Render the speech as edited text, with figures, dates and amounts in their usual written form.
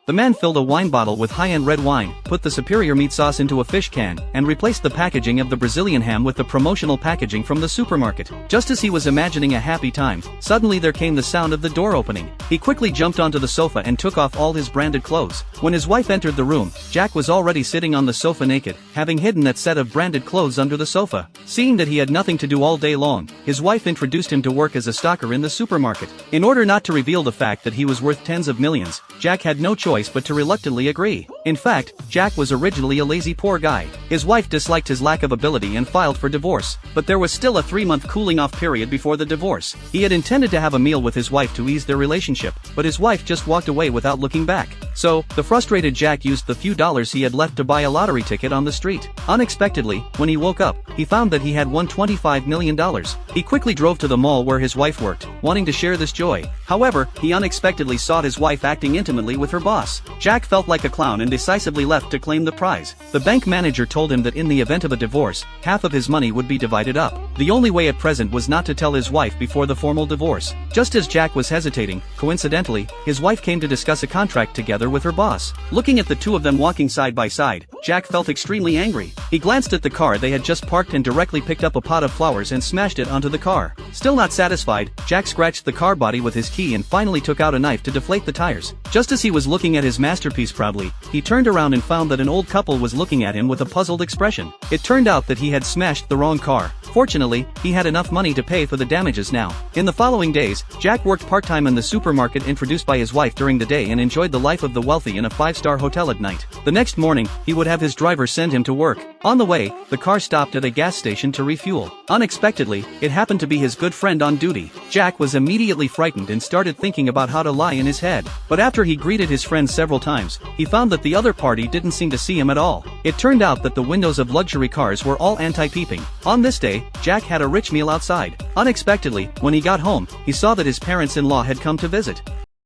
The man filled a wine bottle with high-end red wine, put the superior meat sauce into a fish can, and replaced the packaging of the Brazilian ham with the promotional packaging from the supermarket. Just as he was imagining a happy time, suddenly there came the sound of the door opening. He quickly jumped onto the sofa and took off all his branded clothes. When his wife entered the room, Jack was already sitting on the sofa naked, having hidden that set of branded clothes under the sofa. Seeing that he had nothing to do all day long, his wife introduced him to work as a stocker in the supermarket. In order not to reveal the fact that he was worth tens of millions, Jack had no choice but to reluctantly agree. In fact, Jack was originally a lazy poor guy. His wife disliked his lack of ability and filed for divorce, but there was still a 3-month cooling-off period before the divorce. He had intended to have a meal with his wife to ease their relationship, but his wife just walked away without looking back. So, the frustrated Jack used the few dollars he had left to buy a lottery ticket on the street. Unexpectedly, when he woke up, he found that he had won $25 million. He quickly drove to the mall where his wife worked, wanting to share this joy. However, he unexpectedly saw his wife acting intimately with her boss. Jack felt like a clown and decisively left to claim the prize. The bank manager told him that in the event of a divorce, half of his money would be divided up. The only way at present was not to tell his wife before the formal divorce. Just as Jack was hesitating, coincidentally, his wife came to discuss a contract together with her boss. Looking at the two of them walking side by side, Jack felt extremely angry. He glanced at the car they had just parked and directly picked up a pot of flowers and smashed it onto the car. Still not satisfied, Jack scratched the car body with his key and finally took out a knife to deflate the tires. Just as he was looking at his masterpiece proudly, he turned around and found that an old couple was looking at him with a puzzled expression. It turned out that he had smashed the wrong car. Fortunately, he had enough money to pay for the damages now. In the following days, Jack worked part-time in the supermarket introduced by his wife during the day and enjoyed the life of the wealthy in a 5-star hotel at night. The next morning, he would have his driver send him to work. On the way, the car stopped at a gas station to refuel. Unexpectedly, it happened to be his good friend on duty. Jack was immediately frightened and started thinking about how to lie in his head. But after he greeted his friend several times, he found that the other party didn't seem to see him at all. It turned out that the windows of luxury cars were all anti-peeping. On this day, Jack had a rich meal outside. Unexpectedly, when he got home, he saw that his parents-in-law had come to visit.